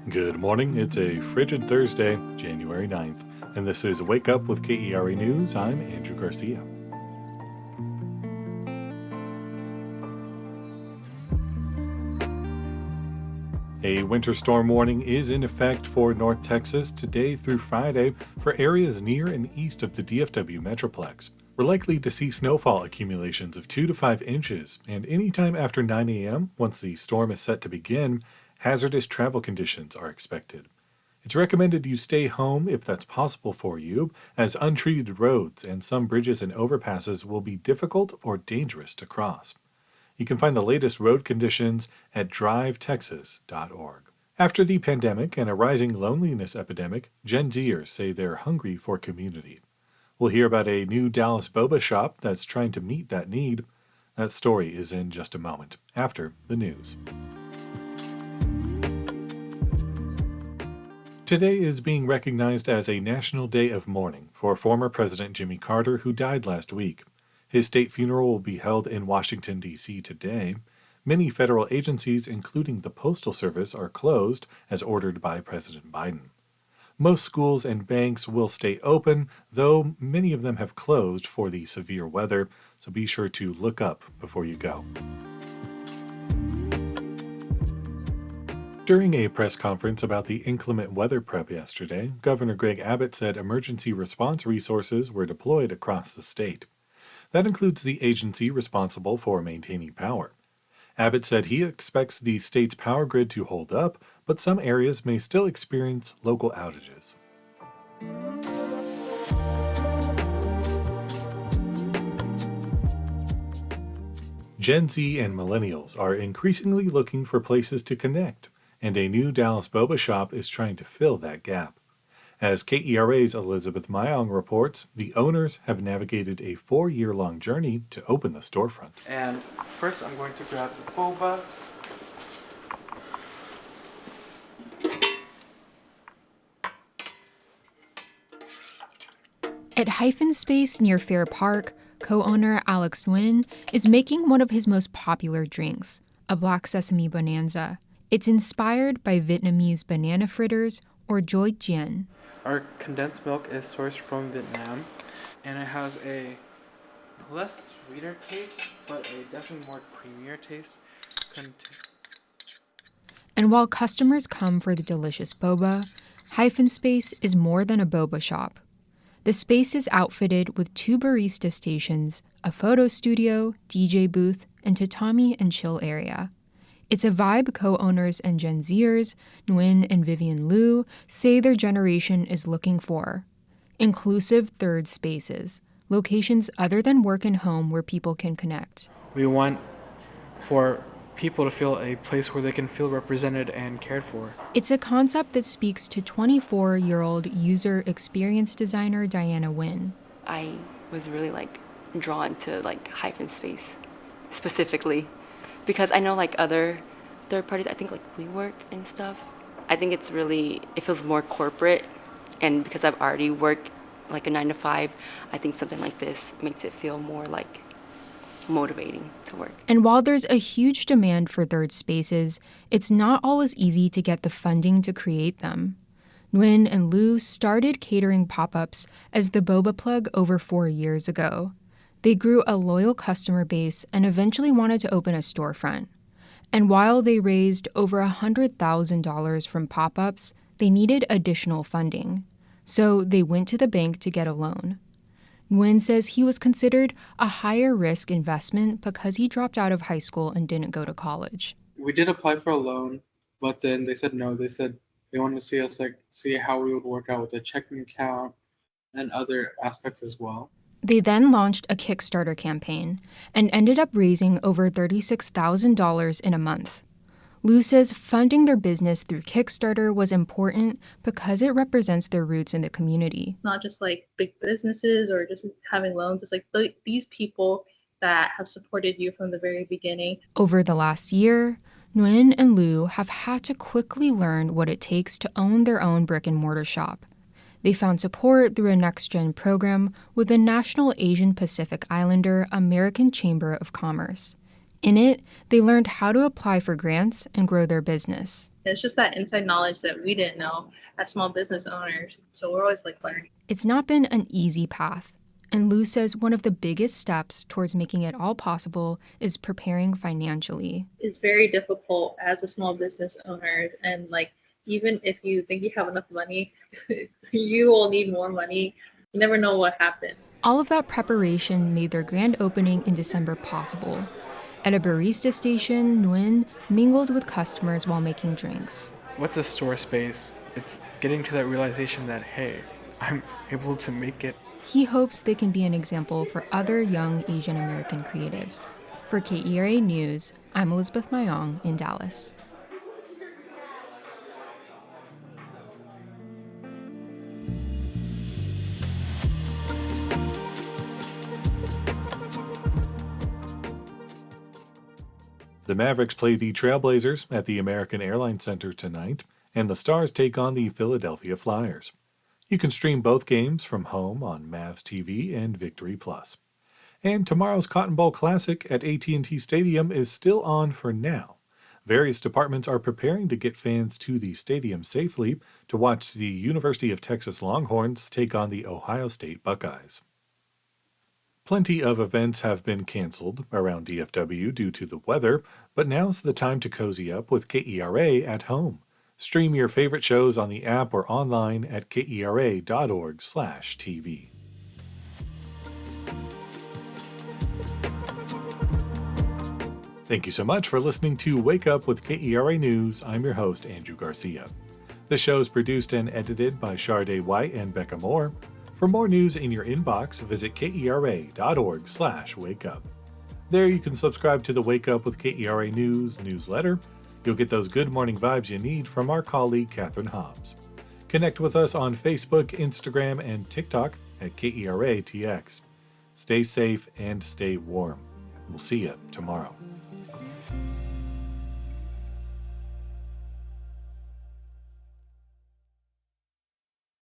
Good morning. It's a frigid Thursday, January 9th, and this is Wake Up with KERA News. I'm Andrew Garcia. A winter storm warning is in effect for North Texas today through Friday for areas near and east of the DFW Metroplex. We're likely to see snowfall accumulations of 2 to 5 inches, and anytime after 9 a.m., once the storm is set to begin, hazardous travel conditions are expected. It's recommended you stay home if that's possible for you, as untreated roads and some bridges and overpasses will be difficult or dangerous to cross. You can find the latest road conditions at drivetexas.org. After the pandemic and a rising loneliness epidemic, Gen Zers say they're hungry for community. We'll hear about a new Dallas boba shop that's trying to meet that need. That story is in just a moment, after the news. Today is being recognized as a National Day of Mourning for former President Jimmy Carter, who died last week. His state funeral will be held in Washington, D.C. today. Many federal agencies, including the Postal Service, are closed as ordered by President Biden. Most schools and banks will stay open, though many of them have closed for the severe weather, so be sure to look up before you go. During a press conference about the inclement weather prep yesterday, Governor Greg Abbott said emergency response resources were deployed across the state. That includes the agency responsible for maintaining power. Abbott said he expects the state's power grid to hold up, but some areas may still experience local outages. Gen Z and millennials are increasingly looking for places to connect, and a new Dallas boba shop is trying to fill that gap. As KERA's Elizabeth Mayong reports, the owners have navigated a 4-year-long journey to open the storefront. And first I'm going to grab the boba. At Hyphen Space near Fair Park, co-owner Alex Nguyen is making one of his most popular drinks, a black sesame bonanza. It's inspired by Vietnamese banana fritters or Joy Dien. Our condensed milk is sourced from Vietnam, and it has a less sweeter taste, but a definitely more creamier taste. And while customers come for the delicious boba, Hyphen Space is more than a boba shop. The space is outfitted with 2 barista stations, a photo studio, DJ booth, and tatami and chill area. It's a vibe co-owners and Gen Zers, Nguyen and Vivian Liu, say their generation is looking for. Inclusive third spaces, locations other than work and home where people can connect. We want for people to feel a place where they can feel represented and cared for. It's a concept that speaks to 24-year-old user experience designer Diana Nguyen. I was really drawn to Hyphen Space specifically. Because I know other third parties, I think WeWork and stuff, I think it feels more corporate. And because I've already worked a 9-to-5, I think something like this makes it feel more motivating to work. And while there's a huge demand for third spaces, it's not always easy to get the funding to create them. Nguyen and Liu started catering pop-ups as the Boba Plug over 4 years ago. They grew a loyal customer base and eventually wanted to open a storefront. And while they raised over $100,000 from pop-ups, they needed additional funding. So they went to the bank to get a loan. Nguyen says he was considered a higher risk investment because he dropped out of high school and didn't go to college. We did apply for a loan, but then they said no. They said they wanted to see us see how we would work out with a checking account and other aspects as well. They then launched a Kickstarter campaign and ended up raising over $36,000 in a month. Liu says funding their business through Kickstarter was important because it represents their roots in the community. Not just big businesses or just having loans. It's these people that have supported you from the very beginning. Over the last year, Nguyen and Liu have had to quickly learn what it takes to own their own brick and mortar shop. They found support through a next-gen program with the National Asian Pacific Islander American Chamber of Commerce. In it, they learned how to apply for grants and grow their business. It's just that inside knowledge that we didn't know as small business owners. So we're always like learning. It's not been an easy path. And Lou says one of the biggest steps towards making it all possible is preparing financially. It's very difficult as a small business owner. And like, even if you think you have enough money, you will need more money. You never know what happened. All of that preparation made their grand opening in December possible. At a barista station, Nguyen mingled with customers while making drinks. With the store space, it's getting to that realization that, hey, I'm able to make it. He hopes they can be an example for other young Asian American creatives. For KERA News, I'm Elizabeth Mayong in Dallas. The Mavericks play the Trailblazers at the American Airlines Center tonight, and the Stars take on the Philadelphia Flyers. You can stream both games from home on Mavs TV and Victory Plus. And tomorrow's Cotton Bowl Classic at AT&T Stadium is still on for now. Various departments are preparing to get fans to the stadium safely to watch the University of Texas Longhorns take on the Ohio State Buckeyes. Plenty of events have been canceled around DFW due to the weather, but now's the time to cozy up with KERA at home. Stream your favorite shows on the app or online at kera.org/TV. Thank you so much for listening to Wake Up with KERA News. I'm your host, Andrew Garcia. The show is produced and edited by Shardae White and Bekah Morr. For more news in your inbox, visit kera.org/wakeup. There you can subscribe to the Wake Up with KERA News newsletter. You'll get those good morning vibes you need from our colleague Catherine Hobbs. Connect with us on Facebook, Instagram, and TikTok at KERATX. Stay safe and stay warm. We'll see you tomorrow.